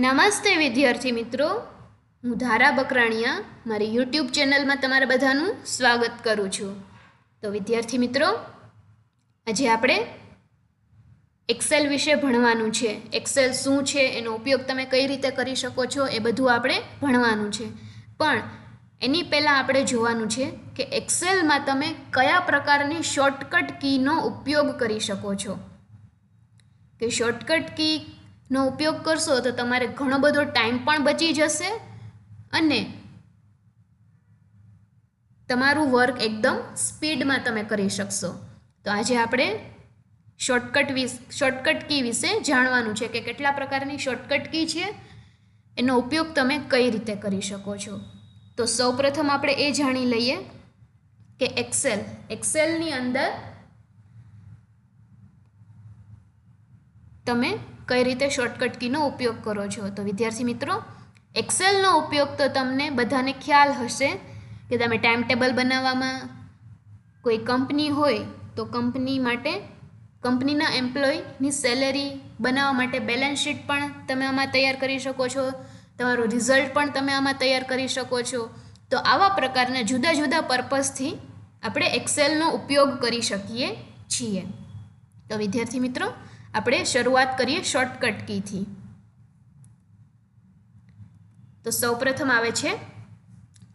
નમસ્તે વિદ્યાર્થી મિત્રો, હું ધારા બકરાણિયા મારી યુટ્યુબ ચેનલમાં તમારા બધાનું સ્વાગત કરું છું. તો વિદ્યાર્થી મિત્રો, આજે આપણે એક્સેલ વિશે ભણવાનું છે. એક્સેલ શું છે, એનો ઉપયોગ તમે કઈ રીતે કરી શકો છો, એ બધું આપણે ભણવાનું છે. પણ એની પહેલાં આપણે જોવાનું છે કે એક્સેલમાં તમે કયા પ્રકારની શોર્ટકટ કીનો ઉપયોગ કરી શકો છો. કે શોર્ટકટ કીનો ઉપયોગ કરશો તો તમારે ઘણો બધો ટાઈમ પણ બચી જશે અને તમારું વર્ક એકદમ સ્પીડમાં તમે કરી શકશો. તો આજે આપણે શોર્ટકટ કી વિશે જાણવાનું છે કે કેટલા પ્રકારની શોર્ટકટ કી છે, એનો ઉપયોગ તમે કઈ રીતે કરી શકો છો. તો સૌપ્રથમ આપણે એ જાણી લઈએ કે એક્સેલની અંદર તમે કઈ રીતે શોર્ટકટ કીનો ઉપયોગ કરો છો. તો વિદ્યાર્થી મિત્રો, એક્સેલનો ઉપયોગ તો તમને બધાને ખ્યાલ હશે કે તમે ટાઈમ ટેબલ બનાવવામાં, કોઈ કંપની હોય તો કંપની માટે કંપનીના એમ્પ્લોયની સેલેરી બનાવવા માટે બેલેન્સ શીટ પણ તમે આમાં તૈયાર કરી શકો છો, તમારું રિઝલ્ટ પણ તમે આમાં તૈયાર કરી શકો છો. તો આવા પ્રકારના જુદા જુદા પર્પઝથી આપણે એક્સેલનો ઉપયોગ કરી શકીએ છીએ. તો વિદ્યાર્થી મિત્રો, આપણે શરૂઆત કરીએ શોર્ટકટ કીથી. તો સૌપ્રથમ આવે છે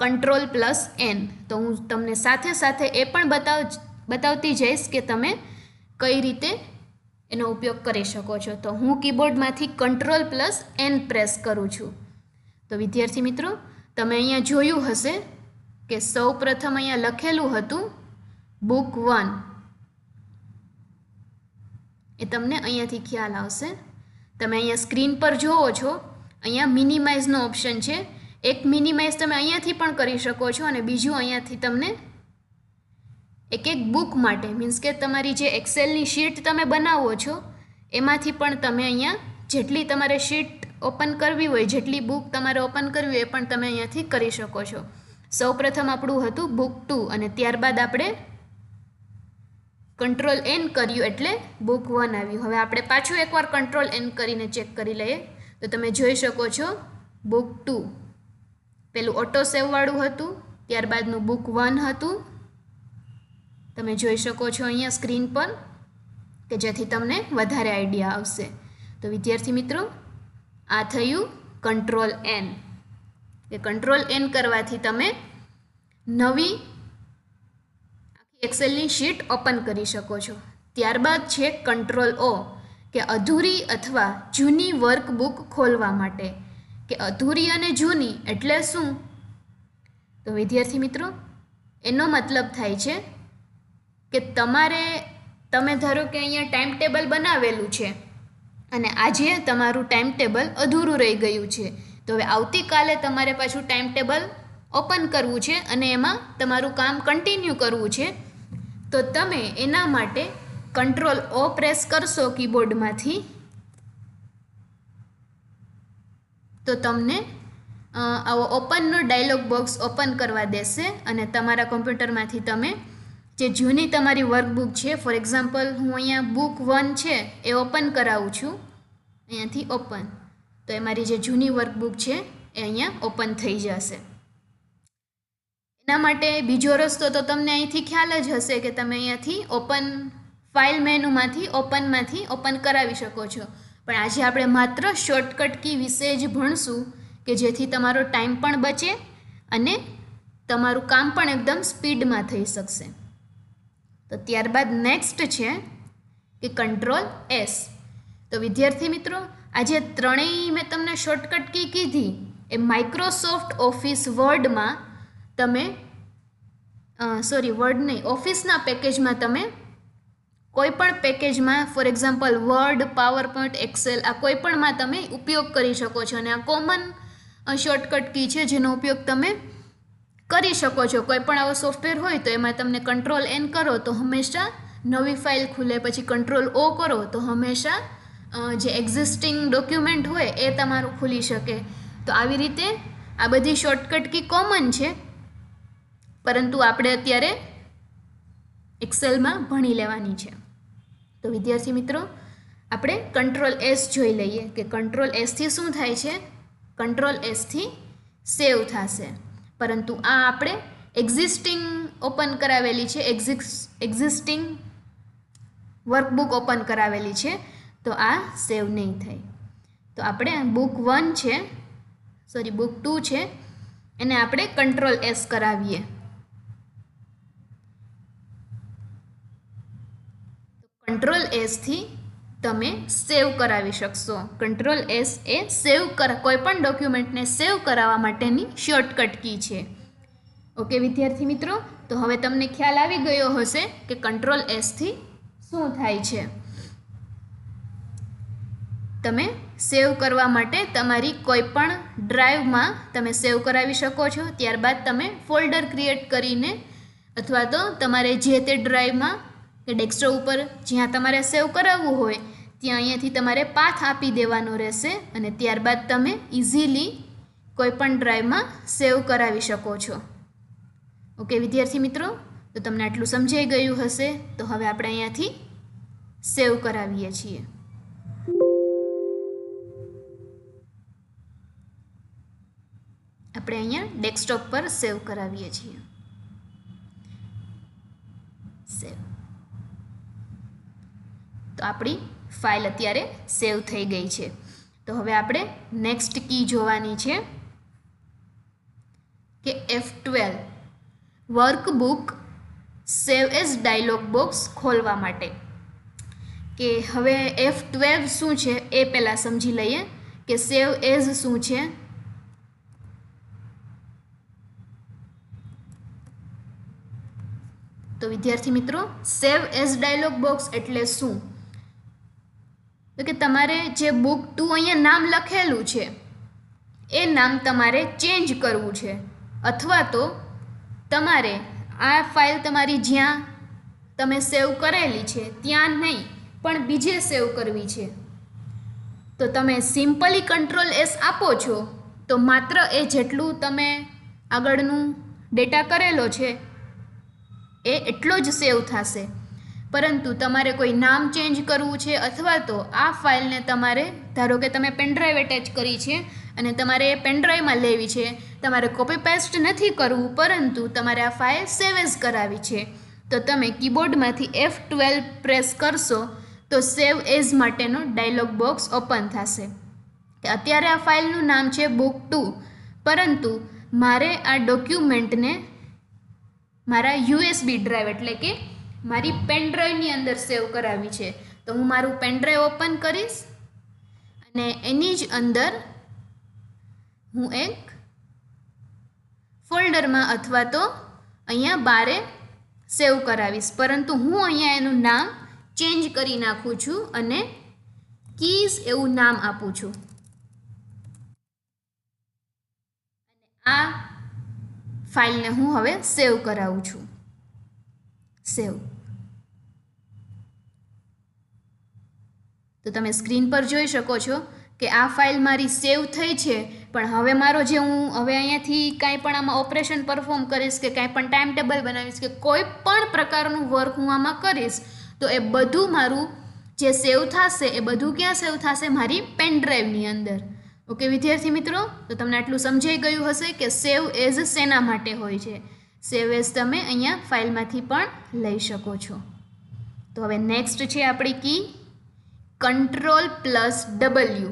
Ctrl+N. તો હું તમને સાથે સાથે એ પણ બતાવતી જઈશ કે તમે કઈ રીતે એનો ઉપયોગ કરી શકો છો. તો હું કીબોર્ડમાંથી Ctrl+N પ્રેસ કરું છું. તો વિદ્યાર્થી મિત્રો, તમે અહીંયા જોયું હશે કે સૌપ્રથમ અહીંયા લખેલું હતું બુક 1. એ તમને અહીંયાથી ખ્યાલ આવશે. તમે અહીંયા સ્ક્રીન પર જુઓ છો, અહીંયા મિનિમાઇઝનો ઓપ્શન છે. એક મિનિમાઇઝ તમે અહીંયાથી પણ કરી શકો છો અને બીજું અહીંયાથી તમને એક બુક માટે, મીન્સ કે તમારી જે એક્સેલની શીટ તમે બનાવો છો એમાંથી પણ તમે અહીંયા જેટલી તમારે શીટ ઓપન કરવી હોય, જેટલી બુક તમારે ઓપન કરવી હોય એ પણ તમે અહીંયાથી કરી શકો છો. સૌપ્રથમ આપણું હતું બુક 2 અને ત્યારબાદ આપણે Ctrl+N કર્યું એટલે બુક 1 આવ્યું. હવે આપણે પાછું એકવાર Ctrl+N કરીને ચેક કરી લઈએ. તો તમે જોઈ શકો છો બુક 2 પેલું ઓટો સેવવાળું હતું, ત્યારબાદનું બુક 1 હતું. તમે જોઈ શકો છો અહીંયા સ્ક્રીન પર, કે જેથી તમને વધારે આઈડિયા આવશે. તો વિદ્યાર્થી મિત્રો, આ થયું Ctrl+N. કે Ctrl+N કરવાથી તમે નવી એક્સેલની શીટ ઓપન કરી શકો છો. ત્યારબાદ છે Ctrl+O, કે અધૂરી અથવા જૂની વર્કબુક ખોલવા માટે. કે અધૂરી અને જૂની એટલે શું? તો વિદ્યાર્થી મિત્રો, એનો મતલબ થાય છે કે તમે ધારો કે અહીંયા ટાઈમ ટેબલ બનાવેલું છે અને આજે તમારું ટાઈમ ટેબલ અધૂરું રહી ગયું છે. તો હવે આવતીકાલે તમારે પાછું ટાઈમ ટેબલ ઓપન કરવું છે અને એમાં તમારું કામ કન્ટિન્યુ કરવું છે. તો તમે એના માટે Ctrl+O પ્રેસ કરશો કીબોર્ડમાંથી, તો તમને આવો ઓપનનો ડાયલોગ બોક્સ ઓપન કરવા દેશે અને તમારા કોમ્પ્યુટરમાંથી તમે જે જૂની તમારી વર્કબુક છે, ફોર એક્ઝામ્પલ હું અહીંયા બુક 1 છે એ ઓપન કરાવું છું, અહીંયાથી ઓપન. તો એ મારી જે જૂની વર્કબુક છે એ અહીંયા ઓપન થઈ જશે. એના માટે બીજો રસ્તો તો તમને અહીંથી ખ્યાલ જ હશે કે તમે અહીંયાથી ઓપન ફાઇલ મેનુમાંથી ઓપન કરાવી શકો છો. પણ આજે આપણે માત્ર શોર્ટકટ કી વિશે જ ભણશું કે જેથી તમારો ટાઈમ પણ બચે અને તમારું કામ પણ એકદમ સ્પીડમાં થઈ શકશે. તો ત્યારબાદ નેક્સ્ટ છે કે Ctrl+S. તો વિદ્યાર્થી મિત્રો, આ જે ત્રણેય મેં તમને શોર્ટકટ કી કીધી એ માઇક્રોસોફ્ટ ઓફિસ વર્ડમાં તમે ઓફિસના પેકેજમાં તમે કોઈ પણ પેકેજમાં, for example Word, PowerPoint, Excel, આ કોઈ પણમાં તમે ઉપયોગ કરી શકો છો. અને આ કોમન શોર્ટકટ કી છે જેનો ઉપયોગ તમે કરી શકો છો. કોઈ પણ આવો સોફ્ટવેર હોય તો એમાં તમને Ctrl+N કરો તો હંમેશા નવી ફાઇલ ખુલે, પછી Ctrl+O કરો તો હંમેશા જે એક્ઝિસ્ટિંગ ડોક્યુમેન્ટ હોય એ તમારું ખુલી શકે. તો આવી રીતે આ બધી શોર્ટકટ કી કોમન છે, પરંતુ આપણે અત્યારે એક્સેલમાં ભણી લેવાની છે. તો વિદ્યાર્થી મિત્રો, આપણે કંટ્રોલ એસ જોઈ લઈએ કે કંટ્રોલ એસથી શું થાય છે, કંટ્રોલ એસથી સેવ થશે. પરંતુ આ આપણે એક્ઝિસ્ટિંગ ઓપન કરાવેલી છે, એક્ઝિસ્ટિંગ વર્કબુક ઓપન કરાવેલી છે, તો આ સેવ નહીં થાય. તો આપણે બુક 1 છે, સોરી બુક 2 છે, એને આપણે કંટ્રોલ એસ કરાવીએ. કંટ્રોલ એસથી તમે સેવ કરાવી શકશો. કંટ્રોલ એસ એ કોઈ પણ ડોક્યુમેન્ટને સેવ કરાવવા માટેની શોર્ટકટ કી છે. ઓકે વિદ્યાર્થી મિત્રો, તો હવે તમને ખ્યાલ આવી ગયો હશે કે કંટ્રોલ એસથી શું થાય છે. તમે સેવ કરવા માટે તમારી કોઈ પણ ડ્રાઈવમાં તમે સેવ કરાવી શકો છો. ત્યારબાદ તમે ફોલ્ડર ક્રિએટ કરીને અથવા તો તમારે જે તે ડ્રાઈવમાં કે ડેસ્કટોપ ઉપર જ્યાં તમારે સેવ કરાવવું હોય ત્યાં અહીંયાથી તમારે પાથ આપી દેવાનો રહેશે અને ત્યારબાદ તમે ઇઝીલી કોઈ પણ ડ્રાઈવમાં સેવ કરાવી શકો છો. ઓકે વિદ્યાર્થી મિત્રો, તો તમને આટલું સમજાઈ ગયું હશે. તો હવે આપણે અહીંયાથી સેવ કરાવીએ છીએ. આપણે અહીંયા ડેસ્કટોપ પર સેવ કરાવીએ છીએ. સેવ. તો આપણી ફાઇલ અત્યારે સેવ થઈ ગઈ છે. તો હવે આપણે નેક્સ્ટ કી જોવાની છે કે F12 workbook save as dialog box ખોલવા માટે. કે હવે F12 શું છે એ પહેલાં સમજી લઈએ કે સેવ એઝ શું છે. તો વિદ્યાર્થી મિત્રો, સેવ એઝ ડાયલોગ બોક્સ એટલે શું? તો કે તમારે જે બુક 2 અહીંયા નામ લખેલું છે એ નામ તમારે ચેન્જ કરવું છે, અથવા તો તમારે આ ફાઇલ તમારી જ્યાં તમે સેવ કરેલી છે ત્યાં નહીં પણ બીજે સેવ કરવી છે. તો તમે સિમ્પલી કંટ્રોલ એસ આપો છો તો માત્ર એ જેટલું તમે આગળનું ડેટા કરેલો છે એ એટલો જ સેવ થશે. પરંતુ તમારે કોઈ નામ ચેન્જ કરવું છે અથવા તો આ ફાઇલને તમારે, ધારો કે તમે પેનડ્રાઈવ એટેચ કરી છે અને તમારે એ પેનડ્રાઈવમાં લેવી છે, તમારે કોપી પેસ્ટ નથી કરવું પરંતુ તમારે આ ફાઇલ સેવ એઝ કરાવી છે, તો તમે કીબોર્ડમાંથી F12 પ્રેસ કરશો તો સેવ એઝ માટેનો ડાયલોગ બોક્સ ઓપન થશે. અત્યારે આ ફાઇલનું નામ છે બુક 2, પરંતુ મારે આ ડોક્યુમેન્ટને મારા USB ડ્રાઈવ એટલે કે મારી પેનડ્રાઈવની અંદર સેવ કરાવી છે. તો હું મારું પેનડ્રાઈવ ઓપન કરીશ અને એની જ અંદર હું એક ફોલ્ડરમાં અથવા તો અહીંયા બારે સેવ કરાવીશ. પરંતુ હું અહીંયા એનું નામ ચેન્જ કરી નાખું છું અને કીઝ એવું નામ આપું છું. અને આ ફાઇલને હું હવે સેવ કરાવું છું. સેવ. તો તમે સ્ક્રીન પર જોઈ શકો છો કે આ ફાઇલ મારી સેવ થઈ છે, પણ હવે મારો જે હું હવે અહીંયાથી કાંઈ પણ આમાં ઓપરેશન પરફોર્મ કરીશ કે કાંઈ પણ ટાઈમ ટેબલ બનાવીશ કે કોઈ પણ પ્રકારનું વર્ક હું આમાં કરીશ તો એ બધું મારું જે સેવ થશે એ બધું ક્યાં સેવ થશે? મારી પેન ડ્રાઈવની અંદર. ઓકે વિદ્યાર્થી મિત્રો, તો તમને આટલું સમજાઈ ગયું હશે કે સેવ એઝ શેના માટે હોય છે. સેવ એઝ તમે અહીંયા ફાઇલમાંથી પણ લઈ શકો છો. તો હવે નેક્સ્ટ છે આપણી કી Ctrl+W.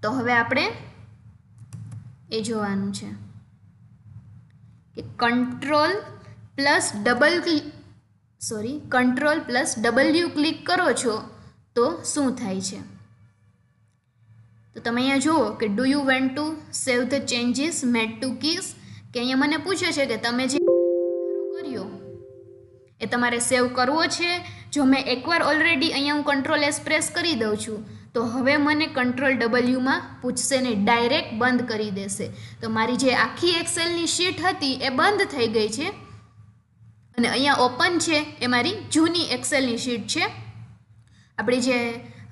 તો હવે આપણે એ જોવાનું છે કે Ctrl+W ક્લિક કરો છો તો શું થાય છે. તો તમે અહીંયા જુઓ કે do you want to save the changes made to keys, કે અહીંયા મને પૂછે છે કે તમે જે કર્યો એ તમારે સેવ કરવો છે. જો મેં એકવાર ઓલરેડી અહીંયા હું Ctrl+S પ્રેસ કરી દઉં છું તો હવે મને Ctrl+W પૂછશે ને ડાયરેક્ટ બંધ કરી દેશે. તો મારી જે આખી એક્સેલની શીટ હતી એ બંધ થઈ ગઈ છે અને અહીંયા ઓપન છે એ મારી જૂની એક્સેલની શીટ છે. આપણી જે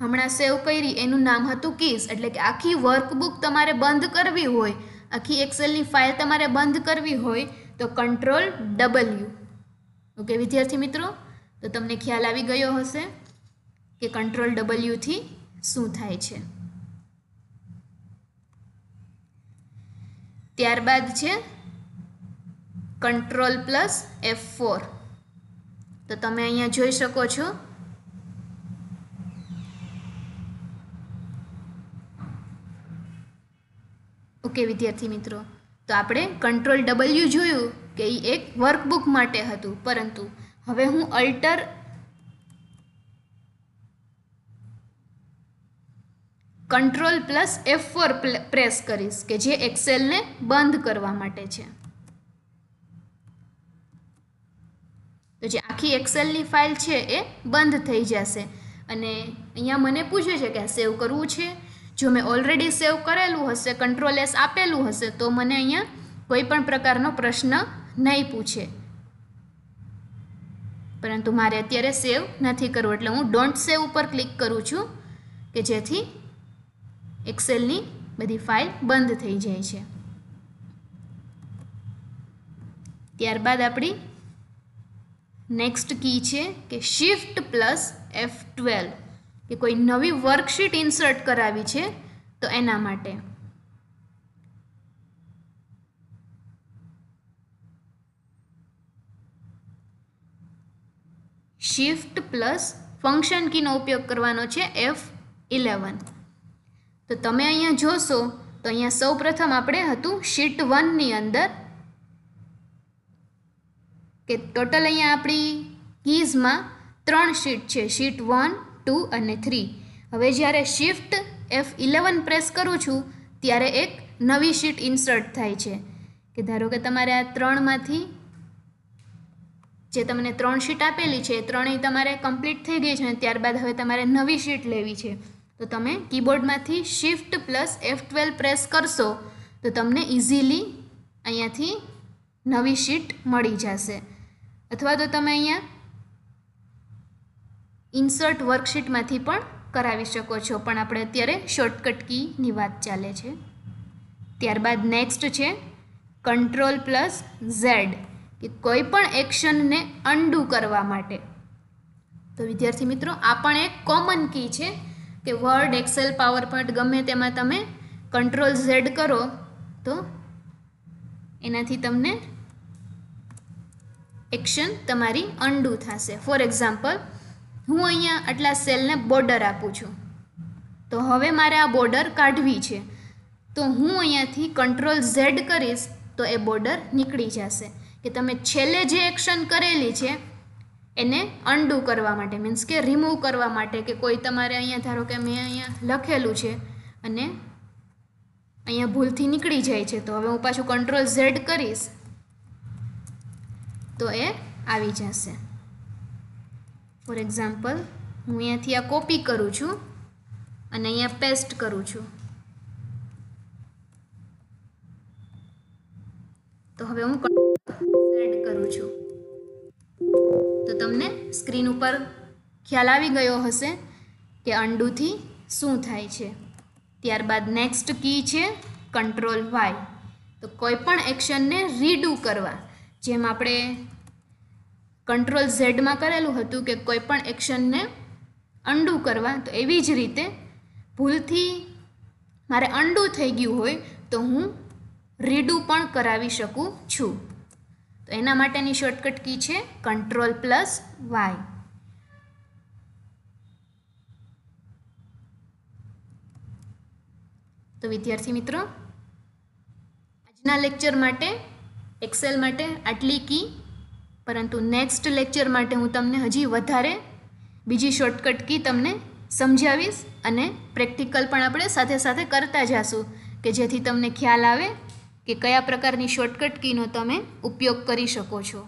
હમણાં સેવ કરી એનું નામ હતું કીઝ, એટલે કે આખી વર્કબુક તમારે બંધ કરવી હોય, આખી એક્સેલની ફાઇલ તમારે બંધ કરવી હોય તો Ctrl+W. ઓકે વિદ્યાર્થી મિત્રો, તો તમને ખ્યાલ આવી ગયો હશે કે કંટ્રોલ ડબલ્યુથી શું થાય છે. ત્યારબાદ છે કંટ્રોલ પ્લસ F4. તો તમે અહીંયા જોઈ શકો છો ઓકે વિદ્યાર્થી મિત્રો, તો આપણે કંટ્રોલ ડબલ્યુ જોયું કે એ એક વર્કબુક માટે હતું, પરંતુ હવે હું alter control plus F4 press કરીશ કે જે એક્સેલને બંધ કરવા માટે છે. તો જે આખી એક્સેલની ફાઇલ છે એ બંધ થઈ જશે. અને અહીંયા મને પૂછે છે કે આ સેવ કરવું છે. જો મેં ઓલરેડી સેવ કરેલું હશે, કંટ્રોલ S આપેલું હશે, તો મને અહીંયા કોઈ પણ પ્રકારનો પ્રશ્ન નહીં પૂછે, પરંતુ મારે અત્યારે સેવ નથી કરવું, એટલે હું ડોન્ટ સેવ ઉપર ક્લિક કરું છું કે જેથી એક્સેલની બધી ફાઇલ બંધ થઈ જાય છે. ત્યારબાદ આપણી નેક્સ્ટ કી છે કે શિફ્ટ પ્લસ F12, કે કોઈ નવી વર્કશીટ ઇન્સર્ટ કરાવી છે તો એના માટે. શિફ્ટ પ્લસ ફંક્શન કીનો ઉપયોગ કરવાનો છે F11. તો તમે અહીંયા જોશો તો અહીંયા સૌ પ્રથમ આપણે હતું શીટ 1ની અંદર, કે ટોટલ અહીંયા આપણી કીઝમાં 3 શીટ છે, શીટ 1, 2 અને 3. હવે જ્યારે શિફ્ટ F11 પ્રેસ કરું છું ત્યારે એક નવી શીટ ઇન્સર્ટ થાય છે. કે ધારો કે તમારે આ 3માંથી જે તમને 3 શીટ આપેલી છે એ ત્રણેય તમારે કમ્પ્લીટ થઈ ગઈ છે, અને ત્યારબાદ હવે તમારે નવી શીટ લેવી છે. તો તમે કીબોર્ડમાંથી શિફ્ટ પ્લસ F12 પ્રેસ કરશો તો તમને ઇઝીલી અહીંયાથી નવી શીટ મળી જશે. અથવા તો તમે અહીંયા ઇન્સર્ટ વર્કશીટમાંથી પણ કરાવી શકો છો, પણ આપણે અત્યારે શોર્ટકટ કીની વાત ચાલે છે. ત્યારબાદ નેક્સ્ટ છે કંટ્રોલ પ્લસ Z, કે કોઈ પણ એક્શનને અન્ડુ કરવા માટે. તો વિદ્યાર્થી મિત્રો, આ પણ એક કોમન કી છે કે વર્ડ, એક્સેલ, પાવર પોઈન્ટ ગમે તેમાં તમે કંટ્રોલ Z કરો તો એનાથી તમને એક્શન તમારી અન્ડુ થશે. ફોર એક્ઝામ્પલ, હું અહીંયા આટલા સેલને બોર્ડર આપું છું, તો હવે મારે આ બોર્ડર કાઢવી છે, તો હું અહીંયાથી કંટ્રોલ Z કરીશ તો એ બોર્ડર નીકળી જશે. કે તમે છેલ્લે જે એક્શન કરેલી છે એને અન્ડુ કરવા માટે, મીન્સ કે રિમૂવ કરવા માટે, કે કોઈ તમારે અહીંયા ધારો કે મેં અહીંયા લખેલું છે અને અહીંયા ભૂલથી નીકળી જાય છે, તો હવે હું પાછું કંટ્રોલ Z કરીશ તો એ આવી જશે. ફોર એક્ઝામ્પલ, હું અહીંયાથી આ કોપી કરું છું અને અહીંયા પેસ્ટ કરું છું, તો હવે હું Z કરું છું તો તમને સ્ક્રીન ઉપર ખ્યાલ આવી ગયો હશે કે અન્ડુથી શું થાય છે. ત્યારબાદ નેક્સ્ટ કી છે કંટ્રોલ Y. તો કોઈ પણ એક્શનને રીડુ કરવા, જેમ આપણે કંટ્રોલ Z માં કરેલું હતું કે કોઈ પણ એક્શનને અન્ડુ કરવા, તો એવી જ રીતે ભૂલથી મારે અન્ડુ થઈ ગયું હોય તો હું રીડુ પણ કરાવી શકું છું. તો એના માટેની શોર્ટકટ કી છે કંટ્રોલ પ્લસ Y. તો વિદ્યાર્થી મિત્રો, આજના લેક્ચર માટે એક્સેલ માટે આટલી કી, પરંતુ નેક્સ્ટ લેક્ચર માટે હું તમને હજી વધારે બીજી શોર્ટકટ કી તમને સમજાવીશ, અને પ્રેક્ટિકલ પણ આપણે સાથે સાથે કરતા જઈશું કે જેથી તમને ખ્યાલ આવે કે કયા પ્રકારની શોર્ટકટ કીનો તમે ઉપયોગ કરી શકો છો.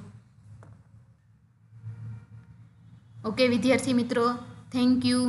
ઓકે વિદ્યાર્થી મિત્રો, થેન્ક યુ.